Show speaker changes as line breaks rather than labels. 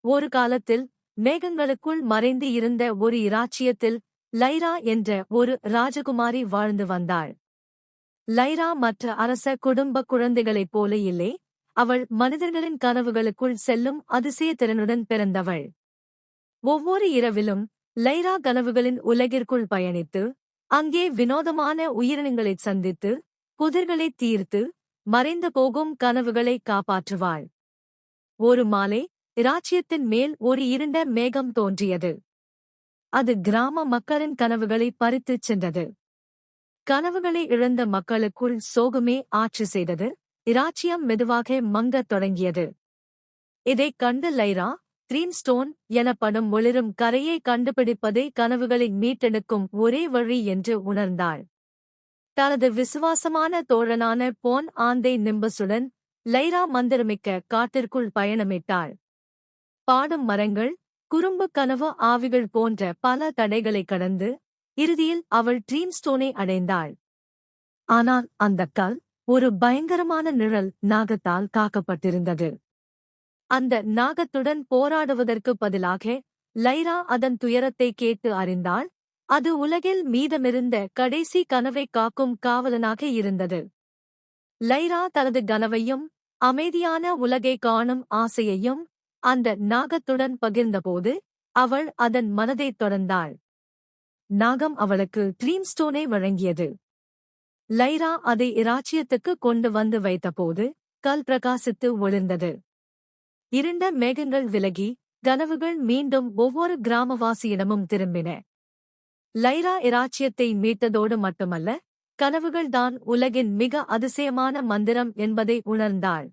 ஒரு காலத்தில் மேகங்களுக்குள் மறைந்து இருந்த ஒரு இராச்சியத்தில் லைரா என்ற ஒரு ராஜகுமாரி வாழ்ந்து வந்தாள். லைரா மற்ற அரச குடும்ப குழந்தைகளைப் போல இல்லை. அவள் மனிதர்களின் கனவுகளுக்குள் செல்லும் அதிசய திறனுடன் பிறந்தவள். ஒவ்வொரு இரவிலும் லைரா கனவுகளின் உலகிற்குள் பயணித்து, அங்கே வினோதமான உயிரினங்களைச் சந்தித்து, புதிர்களைத் தீர்த்து, மறைந்து போகும் கனவுகளை காப்பாற்றுவாள். ஒரு மாலை இராச்சியத்தின் மேல் ஒரு இருண்ட மேகம் தோன்றியது. அது கிராம மக்களின் கனவுகளை பறித்துச் சென்றது. கனவுகளை இழந்த மக்களுக்குள் சோகமே ஆட்சி செய்தது. இராச்சியம் மெதுவாக மங்கத் தொடங்கியது. இதைக் கண்டு லைரா, ட்ரீம்ஸ்டோன் எனப்படும் ஒளிரும் கரையை கண்டுபிடிப்பதே கனவுகளை மீட்டெடுக்கும் ஒரே வழி என்று உணர்ந்தாள். தனது விசுவாசமான தோழனான போன் ஆந்தை நிம்பஸுடன் லைரா மந்திரமிக்க காட்டிற்குள் பயணமிட்டாள். பாடும் மரங்கள், குறும்பு கனவு ஆவிகள் போன்ற பல தடைகளைக் கடந்து இறுதியில் அவள் ட்ரீம்ஸ்டோனை அடைந்தாள். ஆனால் அந்தக் கல் ஒரு பயங்கரமான நிழல் நாகத்தால் காக்கப்பட்டிருந்தது. அந்த நாகத்துடன் போராடுவதற்குப் பதிலாக லைரா அதன் துயரத்தை கேட்டு அறிந்தாள். அது உலகில் மீதமிருந்த கடைசி கனவைக் காக்கும் காவலனாக இருந்தது. லைரா தனது கனவையும் அமைதியான உலகைக் காணும் ஆசையையும் அந்த நாகத்துடன் பகிர்ந்தபோது அவள் அதன் மனதைத் தொடர்ந்தாள். நாகம் அவளுக்கு ட்ரீம்ஸ்டோனை வழங்கியது. லைரா அதை இராச்சியத்துக்கு கொண்டு வந்து வைத்தபோது கல் பிரகாசித்து ஒளிர்ந்தது. இருண்ட மேகங்கள் விலகி கனவுகள் மீண்டும் ஒவ்வொரு கிராமவாசியிடமும் திரும்பின. லைரா இராச்சியத்தை மீட்டதோடு மட்டுமல்ல, கனவுகள்தான் உலகின் மிக அதிசயமான மந்திரம் என்பதை உணர்ந்தாள்.